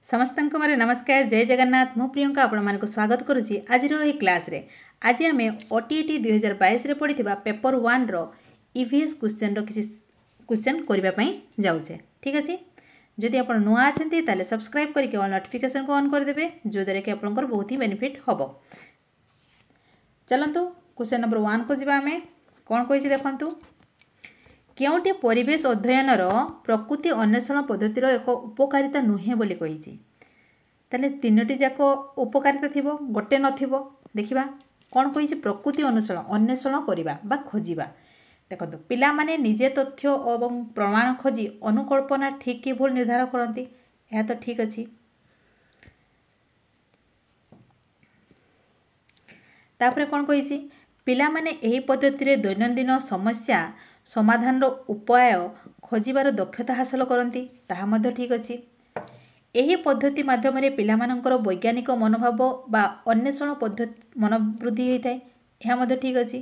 समस्त मेरे नमस्कार जय जगन्नाथ मु प्रियंका आपण मानक स्वागत करुच्ची आज क्लास रे आज आम ओटीईटी 2022 रे पढ़ी पेपर 1 रो ईवीएस क्वेश्चन रो किसी क्वेश्चन करने जाऊे ठीक अच्छे जदि आप नुआ अच्छे ताले सब्सक्राइब करके ऑल नोटिफिकेशन को ऑन करदे जो द्वारा कि आपंकर बहुत ही बेनिफिट हम चलतु क्वेश्चन नंबर 1 को जी आम कौन कही देखु केउटी परिवेश अध्ययन प्रकृति अन्वेषण पद्धतिर एक उपकारिता नुहे बोली कही ताले तीनोटी जाक उपकारिता थिबो गोटे नथिबो देखिबा कौन कही प्रकृति अन्वेषण करवा बा खोजिबा देखो पिला माने निजे तथ्य और प्रमाण खोजी अनुकल्पना ठीक कि भूल निर्धारण करती यह तो ठीक अच्छी तापर कौन कही पिला माने एही पद्धति दैनंदिन समस्या समाधान उपाय खोजिबार दक्षता हासिल करती ताहा मध्य ठीक अच्छी यही पद्धति माध्यम पिलामानंकर वैज्ञानिक मनोभाव बा अन्वेषण पद्धति मनोवृद्धि होता है यह मध्य ठीक अच्छी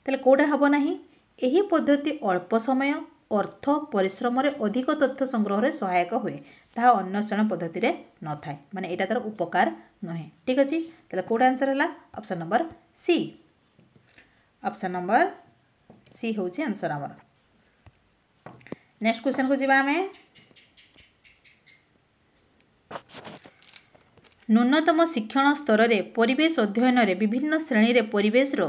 ताले कोडा हबो नाही यही पद्धति अल्प समय अर्थ परिश्रम अधिक तथ्य संग्रह रे सहायक हुए ताहा अन्वेषण पद्धति रे न थाए माने एटा तार उपकार नहे ठीक अच्छी ताले कोड आंसर हला option number C option number C होची आंसर हमर नेक्स्ट क्वेश्चन को जीवा हमें न्यूनतम शिक्षण स्तर रे परिवेश अध्ययन रे विभिन्न श्रेणी रे परिवेश रो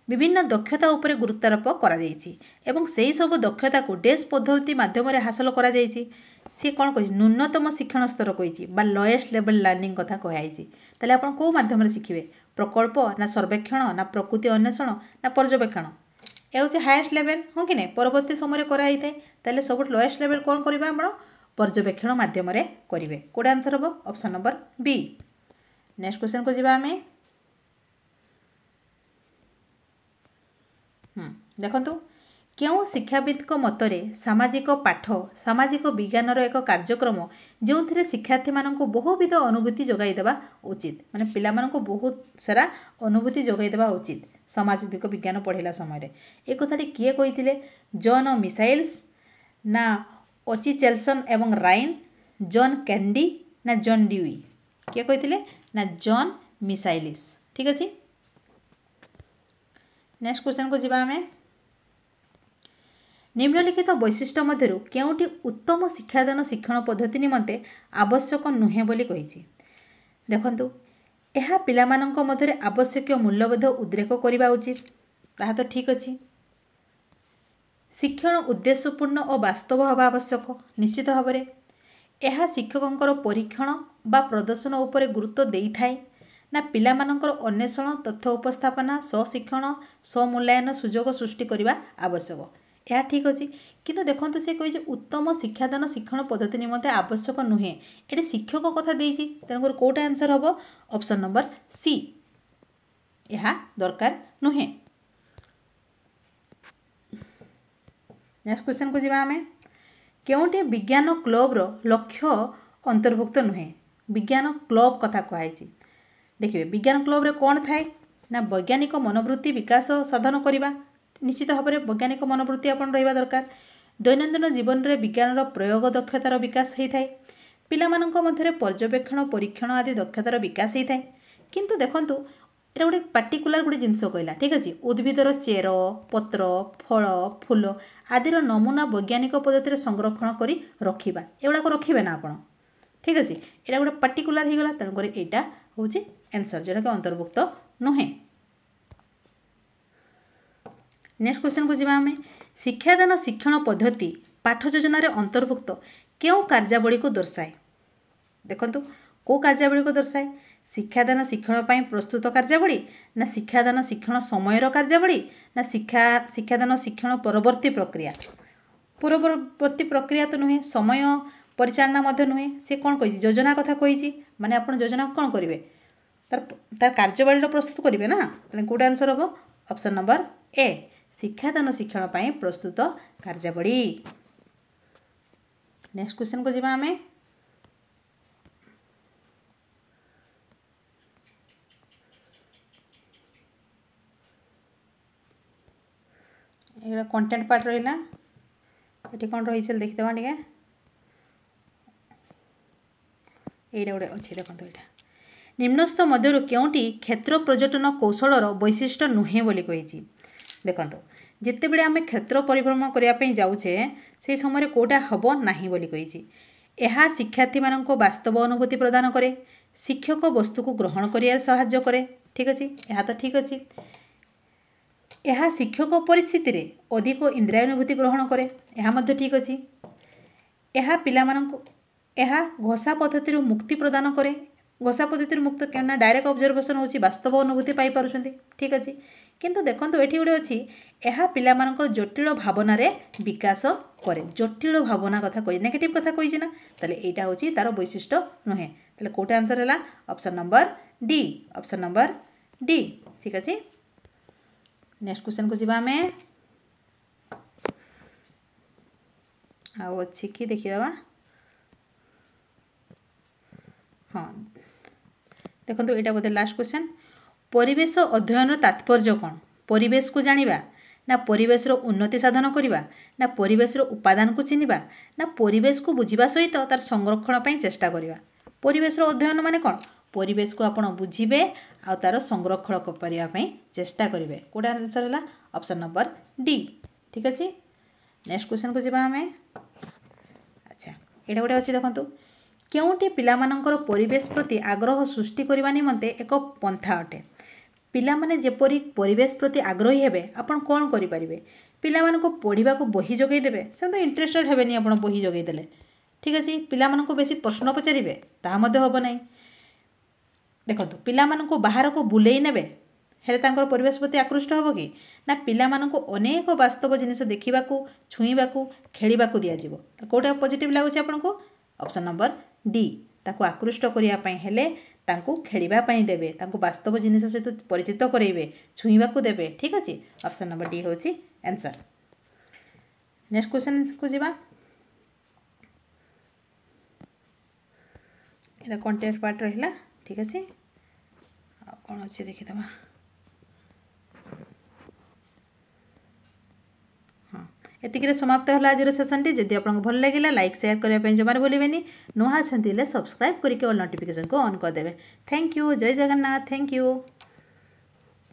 विभिन्न दक्षता उपरे गुरुत्वारोप करा जायछि एवं सेही सब दक्षता को डेस पद्धति माध्यम रे हासिल करा जायछि सी कोन कहि न्यूनतम शिक्षण स्तर कहिछि बा लोएस्ट लेवल लर्निंग कथा कहैछि तले आपण को माध्यम रे शिखिबे प्रकल्प ना सर्वेक्षण ना प्रकृति अन्वेषण ना पर्यवेक्षण ए हूँ हाएस्ट लेवल हाँ कि नहीं परवर्ती समय कराई थाए ताले सब लोएस्ट लेवल कौन करवा आम पर्यवेक्षण मध्यम करेंगे कौट आंसर हम option number B next question को जीवा आम देखंतु क्यों शिक्षाविद मतरे सामाजिक पाठ सामाजिक विज्ञान एक कार्यक्रम जो थे शिक्षार्थी मानक बहुविध अनुभूति जोगाई देवा उचित माने पिला मानक बहुत सारा अनुभूति जोगाई देवा उचित सामाजिक विज्ञान पढ़ला समय एक कथाटी किए कही जॉन मिसाइल्स ना ओची चेल्सन एवं राइन जॉन कैंडी ना जॉन ड्यूई किए कही ना जॉन मिसाइलिस ठीक अच्छे नेक्स्ट क्वेश्चन को जीवा आमे निम्नलिखित वैशिष्ट्य मध्य केउटी उत्तम शिक्षादान शिक्षण पद्धति निमंते आवश्यक नुहे बोली कही देखंतु यह पिलामानंक मध्य आवश्यक मूल्यबोध उद्रेक करने उचित ताहा तो ठीक अच्छी शिक्षण उद्देश्यपूर्ण और वास्तव हवा आवश्यक निश्चित भाव में यह शिक्षकों परीक्षण बा प्रदर्शन उपरे गुरुत्व देई थाए ना पिलामानंकर अन्वेषण तथ्य उपस्थापना स्वशिक्षण स्वमूल्यांकन सुजोग सृष्टि करने आवश्यक यह ठीक अच्छे किंतु देखो से कही उत्तम शिक्षादान शिक्षण पद्धति निमंते आवश्यक नुहे ये शिक्षक कथा देती तेणुक कौट आंसर हम ऑप्शन नंबर सी यह दरकार नुहे नेक्स्ट क्वेश्चन को जीवा आमे केउटे विज्ञान क्लब रो लक्ष्य अंतर्भुक्त नुहे विज्ञान क्लब कथा कही देखिए विज्ञान क्लब रे कौन थाए ना वैज्ञानिक मनोवृत्ति विकास साधन करवा निश्चित भाव में वैज्ञानिक मनोवृत्ति आपन रहिबा दरकार दैनंदिन जीवन में विज्ञान प्रयोग दक्षतार विकास होता है पिलामानंक मध्य पर्यवेक्षण परीक्षण आदि दक्षतार विकास होता है किंतु देखंतु एटा गोटे पार्टिकुलर गोटे जिनस कहला ठीक अच्छे उद्भिदर चेर पत्र फल फूल आदिर नमूना वैज्ञानिक पद्धति संरक्षण कर रखा एगुड़ाक रखिए ना आप ठीक अच्छे यहाँ गोटे पार्टिकुलर हो गला तेणुक यहाँ हूँ आंसर जोटा कि अंतर्भुक्त नुहे नेक्स्ट क्वेश्चन को जीवा आम शिक्षादान शिक्षण पद्धति पाठ योजना अंतर्भुक्त क्यों कार्यावली को दर्शाए देखंतु को कार्यावली को दर्शाए शिक्षादान शिक्षण पर प्रस्तुत कार्यावली ना शिक्षादान शिक्षण समय कार्यावली ना शिक्षादान शिक्षण परवर्ती प्रक्रिया पूर्ववर्ती प्रक्रिया तो नुहे समय परिचालना मध्य नुहे से कौन कही योजना कथा कही माने आपण योजना कौन करेंगे तार कार्यावली प्रस्तुत करेंगे ना कौट आंसर हम ऑप्शन नंबर ए शिक्षादान शिक्षण पर प्रस्तुत कार्यावली नेक्स्ट क्वेश्चन को जीवा आमे ये कंटेंट पार्ट रहा ये कौन रही देखीदे टे এইটা গোटे अच्छे देखो यहाँ निम्नस्थ मध्य केउटी क्षेत्र पर्यटन कौशलर वैशिष्ट्य नुहे बोली कही देखो जिते बड़े आम क्षेत्र परिभ्रमण करने जाऊे से समय कौटा हम ना बोली कही यह शिक्षार्थी मान वास्तव अनुभूति प्रदान करे शिक्षक वस्तु को ग्रहण कर साहाय्य करे ठीक अच्छे यह तो ठीक अच्छे यह शिक्षक परिस्थिति रे अधिक इंद्रियानुभूति ग्रहण करे यह ठीक अच्छे यह पिला घोषा पद्धति मुक्ति प्रदान करे घोषा पद्धति मुक्त क्या डायरेक्ट ऑब्जर्वेशन होची वास्तव अनुभूति पाई पारुछंती ठीक अच्छे किंतु देखो ये गोटे अच्छी यह पिला जटिल भावना रे विकास करे जटिल भावना कथा कही नेगेटिव कथा कही ना ताले एटा होची तार वैशिष्ट्य नुहे ताले कोटा आंसर है option number D option number D ठीक अच्छे नेक्स्ट क्वेश्चन को जीवा हमें आओ अच्छी कि देखिए हाँ देखो यहाँ बोधे लास्ट क्वेश्चन परिवेश अध्ययन तात्पर्य कौन परिवेश को जानिबा ना परिवेश उन्नति साधन करवा ना परिवेश उपादान को चिन्हवा ना परिवेश को बुझा सहित तार संरक्षण पर चेष्टा करवा परिवेश अध्ययन माने कौन परिवेश को आपण बुझे आ तार संरक्षण करने चेष्टा करेंगे कौटा आंसर है ऑप्शन नंबर डी ठीक अच्छे नेक्स्ट क्वेश्चन को जीवा हमें अच्छा यहाँ गोटे अच्छी देखो केउटी पिलामानंकर परिवेश प्रति आग्रह सृष्टि करने निमंते एक पंथा अटे पिला माने जेपरी परिवेश प्रति आग्रही हेबे आपण कौन करें पिला मानक पढ़ा को बही जगै देबे से तो इंटरेस्टेड हेबेनी आपण बही जगै देले ठीक अच्छे पिला मानक बेसी प्रश्न पचारे ता मध्य हम ना देखो पिला मानक बाहर को बुलेई नेबे हेले तांकर परिवेश प्रति आकृष्ट हम कि ना पिला मानक अनेक वास्तव जिनिस देखा छुईबा खेलवा दिज्व कौटा पॉजिटिव लगुच आपको ऑप्शन नंबर डी ताको आकृष्ट करने हेले तांको खेलवाई देवे तांको वास्तव जिनिस सहित परिचित करेंगे छुईबा देवे ठीक अच्छे ऑप्शन नंबर डी हूँ आंसर नेक्स्ट क्वेश्चन को जीवा ये कंटेंट पार्ट रहा ठीक अच्छे कौन अच्छे देखीद हाँ एतिक समाप्त है आज सेसन टी जदि आपको भल लगे लाइक शेयर करने जमार भूलें नुआ अच्छा सब्सक्राइब करके ऑल नोटिफिकेशन को ऑन करदे थैंक यू जय जगन्नाथ थैंक यू।